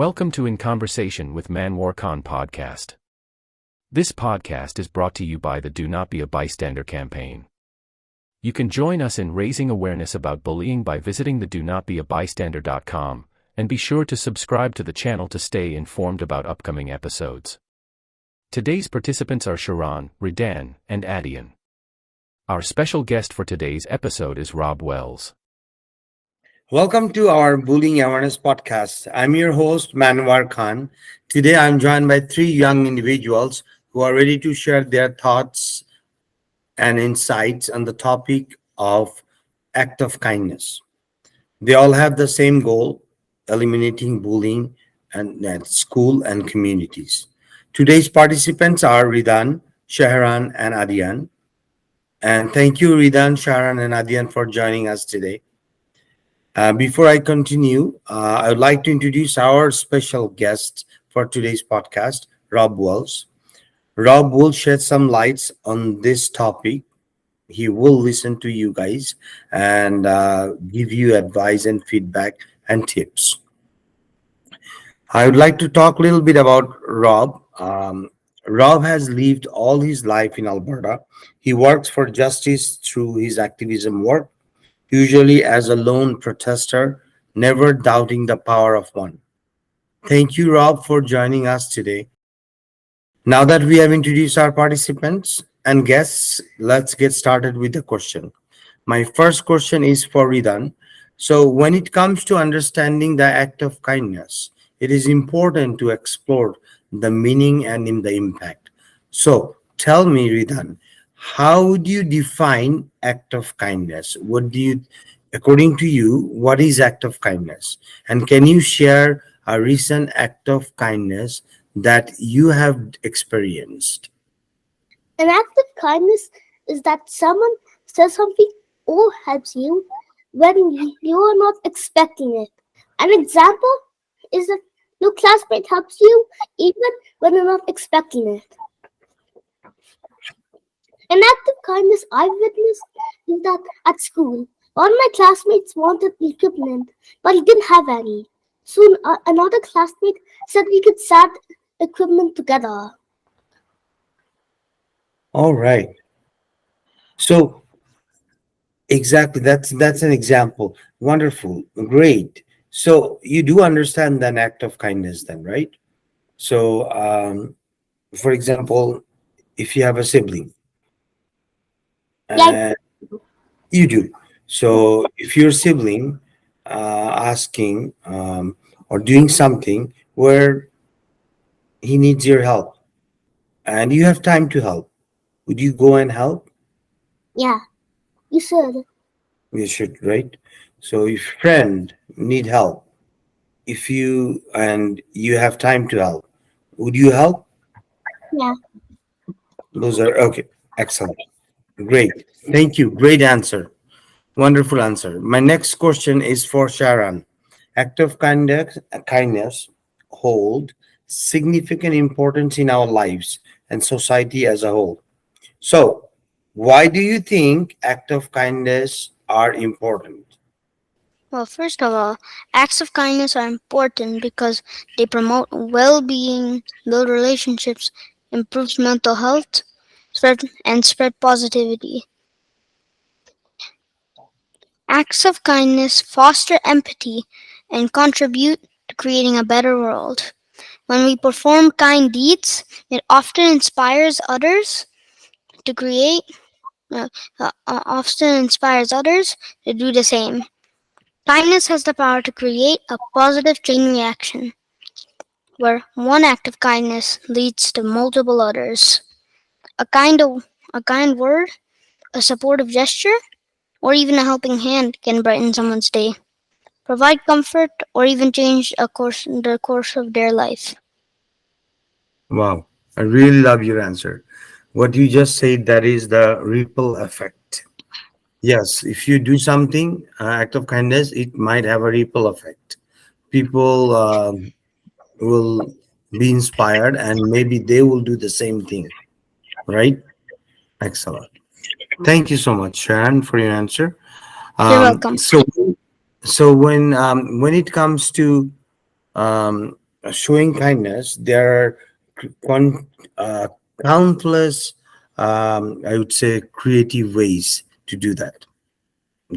Welcome to In Conversation with MANWAR podcast. This podcast is brought to you by the Do Not Be a Bystander campaign. You can join us in raising awareness about bullying by visiting the donotbeabystander.com, and be sure to subscribe to the channel to stay informed about upcoming episodes. Today's participants are Sharon, Ridan, and Adian. Our special guest for today's episode is Rob Wells. Welcome to our Bullying Awareness Podcast. I'm your host, MANWAR Khan. Today, I'm joined by three young individuals who are ready to share their thoughts and insights on the topic of act of kindness. They all have the same goal, eliminating bullying at school and communities. Today's participants are Ridan, Shahran, and Adian. And thank you, Ridan, Shahran, and Adian, for joining us today. Before I continue, I would like to introduce our special guest for today's podcast, Rob Wells. Rob will shed some lights on this topic. He will listen to you guys and give you advice and feedback and tips. I would like to talk a little bit about Rob. Rob has lived all his life in Alberta. He works for justice through his activism work, usually as a lone protester, never doubting the power of one. Thank you, Rob, for joining us today. Now that we have introduced our participants and guests, let's get started with the question. My first question is for Ridan. So when it comes to understanding the act of kindness, it is important to explore the meaning and in the impact. So tell me, Ridan, how would you define act of kindness? According to you, what is act of kindness? And can you share a recent act of kindness that you have experienced? An act of kindness is that someone says something or helps you when you are not expecting it. An example is that your classmate helps you even when you're not expecting it. An act of kindness I've witnessed is that at school, one of my classmates wanted equipment, but he didn't have any. Soon, another classmate said we could set equipment together. All right. So exactly, that's an example. Wonderful, great. So you do understand an act of kindness, then, right? So, for example, if you have a sibling, Yeah, you do. So if your sibling asking or doing something where he needs your help and you have time to help, would you go and help? yeah, you should. You should, right? So if friend need help, if you have time to help, would you help? Yeah. Those are okay. Excellent. Great. Thank you. Great answer. Wonderful answer. My next question is for Sharon. Act of kindness hold significant importance in our lives and society as a whole. So, why do you think act of kindness are important? Well, first of all, acts of kindness are important because they promote well being, build relationships, improve mental health, spread positivity. Acts of kindness foster empathy and contribute to creating a better world. When we perform kind deeds, it to create, often inspires others to do the same. Kindness has the power to create a positive chain reaction, where one act of kindness leads to multiple others. A kind, a kind word, a supportive gesture, or even a helping hand can brighten someone's day, provide comfort, or even change the course of their life. Wow, I really love your answer. What you just said, that is the ripple effect. Yes, if you do something, act of kindness, it might have a ripple effect. People will be inspired and maybe they will do the same thing, right? Excellent. Thank you so much, Sharon, for your answer. You're welcome. So when it comes to showing kindness, there are con- uh, countless, I would say, creative ways to do that,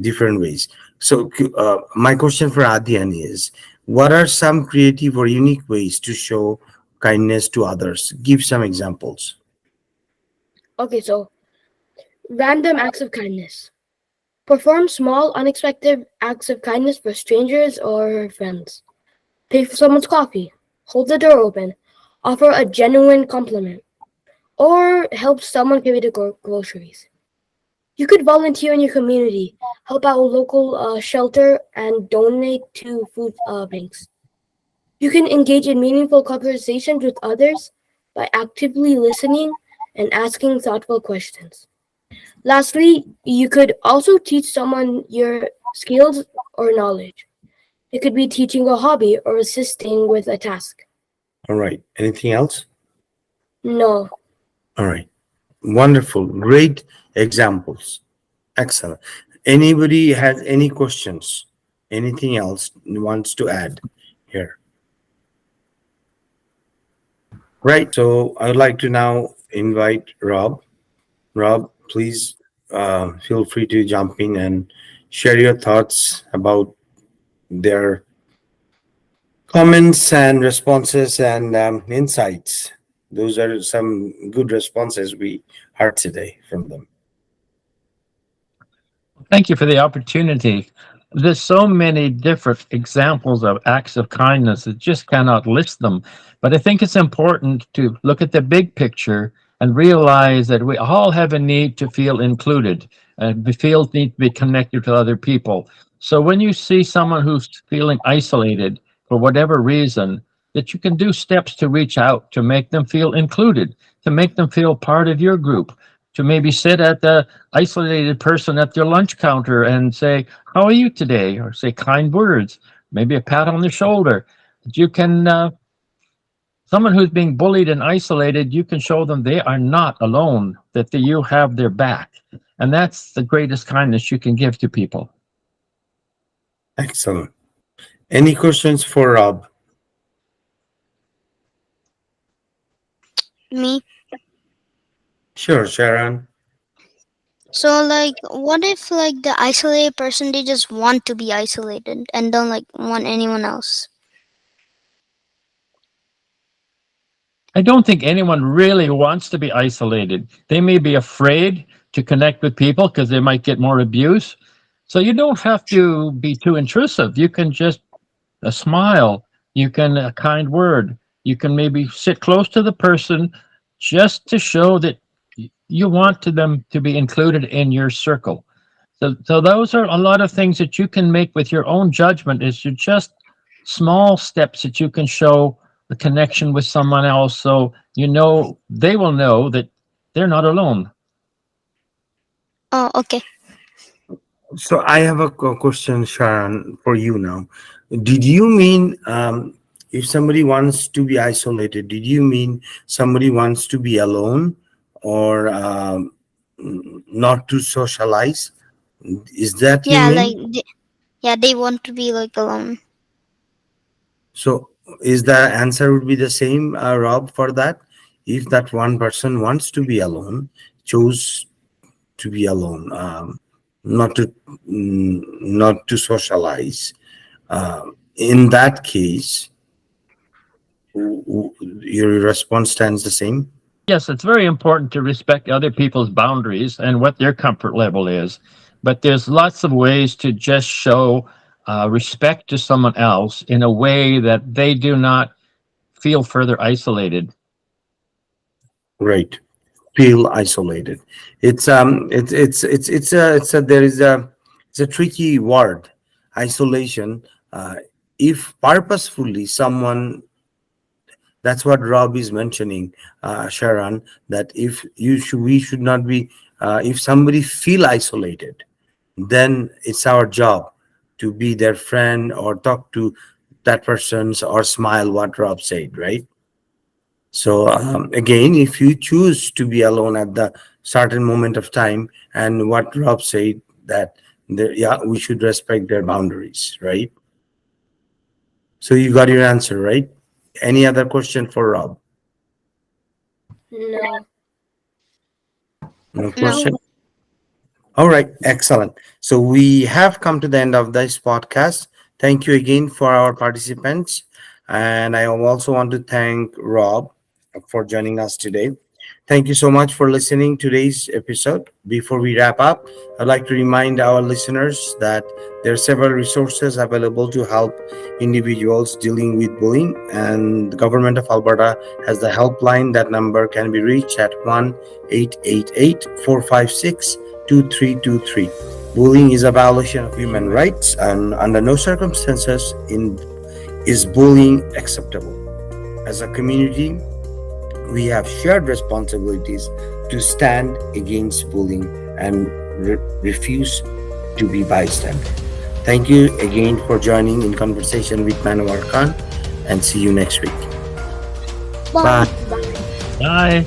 different ways. So, my question for Adyan is, what are some creative or unique ways to show kindness to others? Give some examples. Okay, so random acts of kindness. Perform small, unexpected acts of kindness for strangers or friends. Pay for someone's coffee. Hold the door open. Offer a genuine compliment. Or help someone carry the groceries. You could volunteer in your community, help out a local shelter, and donate to food banks. You can engage in meaningful conversations with others by actively listening and asking thoughtful questions. Lastly, you could also teach someone your skills or knowledge. It could be teaching a hobby or assisting with a task. All right. Anything else? No. All right. Wonderful. Great examples. Excellent. Anybody has any questions? Anything else wants to add here? Right. So I would like to now invite Rob. Rob, please feel free to jump in and share your thoughts about their comments and responses and insights. Those are some good responses we heard today from them. Thank you for the opportunity. There's so many different examples of acts of kindness that just cannot list them. But I think it's important to look at the big picture and realize that we all have a need to feel included and we feel need to be connected to other people. So when you see someone who's feeling isolated for whatever reason, that you can do steps to reach out to make them feel included, to make them feel part of your group, to maybe sit at the isolated person at their lunch counter and say, "How are you today?" Or say kind words, maybe a pat on the shoulder. You can, someone who's being bullied and isolated, you can show them they are not alone, that you have their back. And that's the greatest kindness you can give to people. Excellent. Any questions for Rob? Me. Sure, Sharon. So like what if like the isolated person they just want to be isolated and don't like want anyone else? I don't think anyone really wants to be isolated. They may be afraid to connect with people because they might get more abuse. So you don't have to be too intrusive. You can just a smile, you can a kind word, you can maybe sit close to the person just to show that you want to them to be included in your circle. So those are a lot of things that you can make with your own judgment. Is you just small steps that you can show the connection with someone else, so you know they will know that they're not alone. Oh, okay. So I have a question, Sharon, for you now. Did you mean if somebody wants to be isolated, did you mean somebody wants to be alone or not to socialize? Is that you Yeah, like mean? yeah, they want to be like alone. So is the answer would be the same, Rob, for that? If that one person wants to be alone, choose to be alone, not to not to socialize. In that case, your response stands the same. Yes, it's very important to respect other people's boundaries and what their comfort level is. But there's lots of ways to just show respect to someone else in a way that they do not feel further isolated. Right. Feel isolated. It's a there is a it's a tricky word, isolation. If purposefully someone, that's what Rob is mentioning, Sharon, that if we should not be, if somebody feel isolated, then it's our job to be their friend or talk to that person's or smile what Rob said, right? So again, if you choose to be alone at the certain moment of time, and what Rob said, that yeah, we should respect their boundaries, right? So you got your answer, right? Any other question for Rob? No. No No. question? All right, excellent. So we have come to the end of this podcast. Thank you again for our participants. And I also want to thank Rob for joining us today. Thank you so much for listening to today's episode. Before we wrap up, I'd like to remind our listeners that there are several resources available to help individuals dealing with bullying, and the government of Alberta has the helpline. That number can be reached at 1-888-456-2323. Bullying is a violation of human rights, and under no circumstances is bullying acceptable. As a community, we have shared responsibilities to stand against bullying and refuse to be bystander. Thank you again for joining in conversation with Manwar Khan, and see you next week. Bye. Bye. Bye.